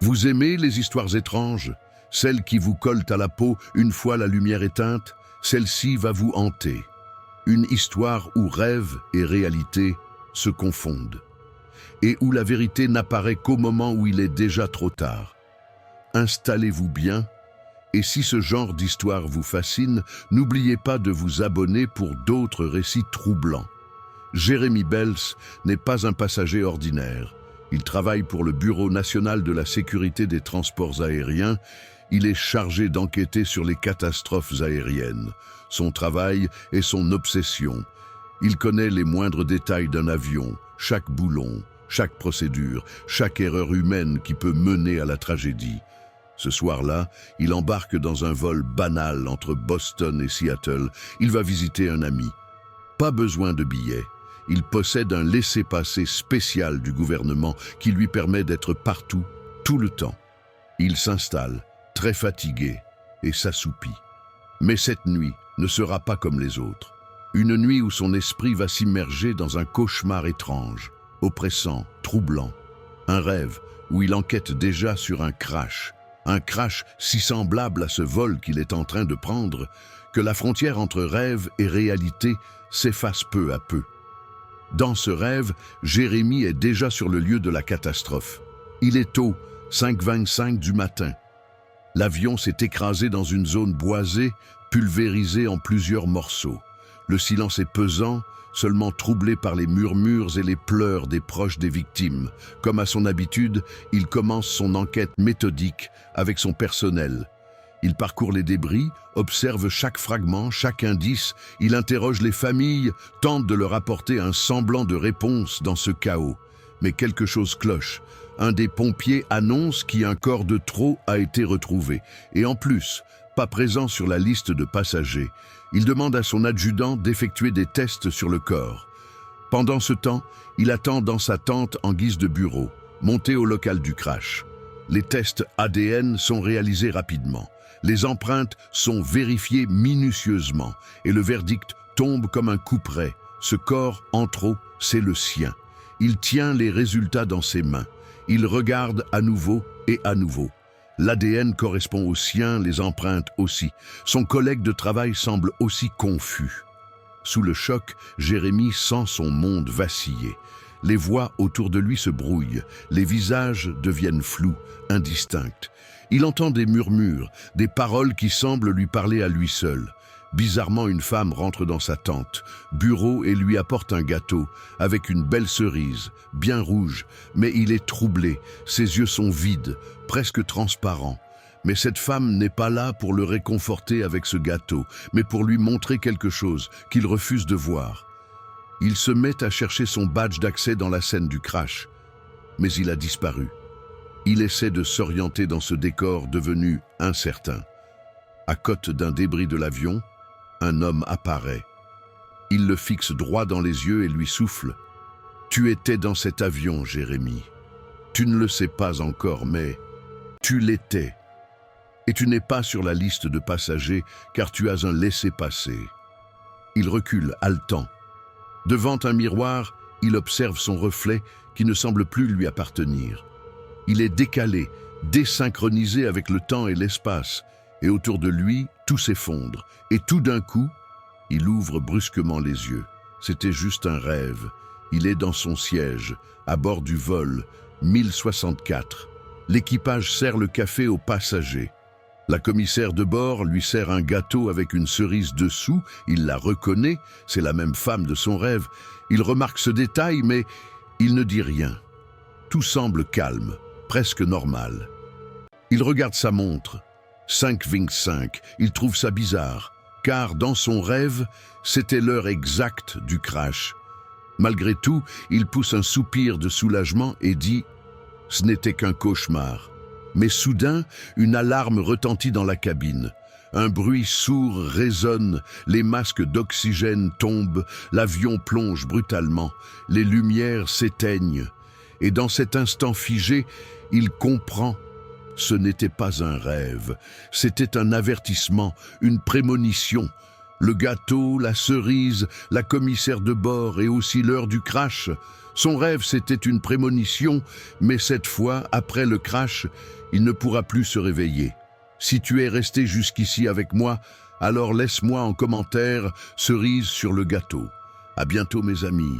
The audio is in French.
Vous aimez les histoires étranges, celles qui vous collent à la peau une fois la lumière éteinte? Celle-ci va vous hanter. Une histoire où rêve et réalité se confondent, et où la vérité n'apparaît qu'au moment où il est déjà trop tard. Installez-vous bien, et si ce genre d'histoire vous fascine, n'oubliez pas de vous abonner pour d'autres récits troublants. Jérémy Bells n'est pas un passager ordinaire. Il travaille pour le Bureau national de la sécurité des transports aériens. Il est chargé d'enquêter sur les catastrophes aériennes. Son travail est son obsession. Il connaît les moindres détails d'un avion, chaque boulon, chaque procédure, chaque erreur humaine qui peut mener à la tragédie. Ce soir-là, il embarque dans un vol banal entre Boston et Seattle. Il va visiter un ami. Pas besoin de billets. Il possède un laissez-passer spécial du gouvernement qui lui permet d'être partout, tout le temps. Il s'installe, très fatigué, et s'assoupit. Mais cette nuit ne sera pas comme les autres. Une nuit où son esprit va s'immerger dans un cauchemar étrange, oppressant, troublant. Un rêve où il enquête déjà sur un crash si semblable à ce vol qu'il est en train de prendre, que la frontière entre rêve et réalité s'efface peu à peu. Dans ce rêve, Jérémy est déjà sur le lieu de la catastrophe. Il est tôt, 5h25 du matin. L'avion s'est écrasé dans une zone boisée, pulvérisée en plusieurs morceaux. Le silence est pesant, seulement troublé par les murmures et les pleurs des proches des victimes. Comme à son habitude, il commence son enquête méthodique avec son personnel. Il parcourt les débris, observe chaque fragment, chaque indice. Il interroge les familles, tente de leur apporter un semblant de réponse dans ce chaos. Mais quelque chose cloche. Un des pompiers annonce qu'un corps de trop a été retrouvé. Et en plus, pas présent sur la liste de passagers. Il demande à son adjudant d'effectuer des tests sur le corps. Pendant ce temps, il attend dans sa tente en guise de bureau, monté au local du crash. Les tests ADN sont réalisés rapidement. Les empreintes sont vérifiées minutieusement et le verdict tombe comme un couperet. Ce corps, en trop, c'est le sien. Il tient les résultats dans ses mains. Il regarde à nouveau et à nouveau. L'ADN correspond au sien, les empreintes aussi. Son collègue de travail semble aussi confus. Sous le choc, Jérémy sent son monde vaciller. Les voix autour de lui se brouillent, les visages deviennent flous, indistincts. Il entend des murmures, des paroles qui semblent lui parler à lui seul. Bizarrement, une femme rentre dans sa tente, bureau, et lui apporte un gâteau, avec une belle cerise, bien rouge, mais il est troublé, ses yeux sont vides, presque transparents. Mais cette femme n'est pas là pour le réconforter avec ce gâteau, mais pour lui montrer quelque chose qu'il refuse de voir. Il se met à chercher son badge d'accès dans la scène du crash, mais il a disparu. Il essaie de s'orienter dans ce décor devenu incertain. À côté d'un débris de l'avion, un homme apparaît. Il le fixe droit dans les yeux et lui souffle. « Tu étais dans cet avion, Jérémy. Tu ne le sais pas encore, mais tu l'étais. Et tu n'es pas sur la liste de passagers car tu as un laissez-passer. » Il recule, haletant. Devant un miroir, il observe son reflet qui ne semble plus lui appartenir. Il est décalé, désynchronisé avec le temps et l'espace, et autour de lui, tout s'effondre. Et tout d'un coup, il ouvre brusquement les yeux. C'était juste un rêve. Il est dans son siège, à bord du vol 1064. L'équipage sert le café aux passagers. La commissaire de bord lui sert un gâteau avec une cerise dessous. Il la reconnaît, c'est la même femme de son rêve. Il remarque ce détail, mais il ne dit rien. Tout semble calme, presque normal. Il regarde sa montre. 5h25, il trouve ça bizarre, car dans son rêve, c'était l'heure exacte du crash. Malgré tout, il pousse un soupir de soulagement et dit « Ce n'était qu'un cauchemar ». Mais soudain, une alarme retentit dans la cabine. Un bruit sourd résonne, les masques d'oxygène tombent, l'avion plonge brutalement, les lumières s'éteignent. Et dans cet instant figé, il comprend. Ce n'était pas un rêve, c'était un avertissement, une prémonition. Le gâteau, la cerise, la commissaire de bord et aussi l'heure du crash. Son rêve, c'était une prémonition, mais cette fois, après le crash, il ne pourra plus se réveiller. Si tu es resté jusqu'ici avec moi, alors laisse-moi en commentaire cerise sur le gâteau. À bientôt mes amis.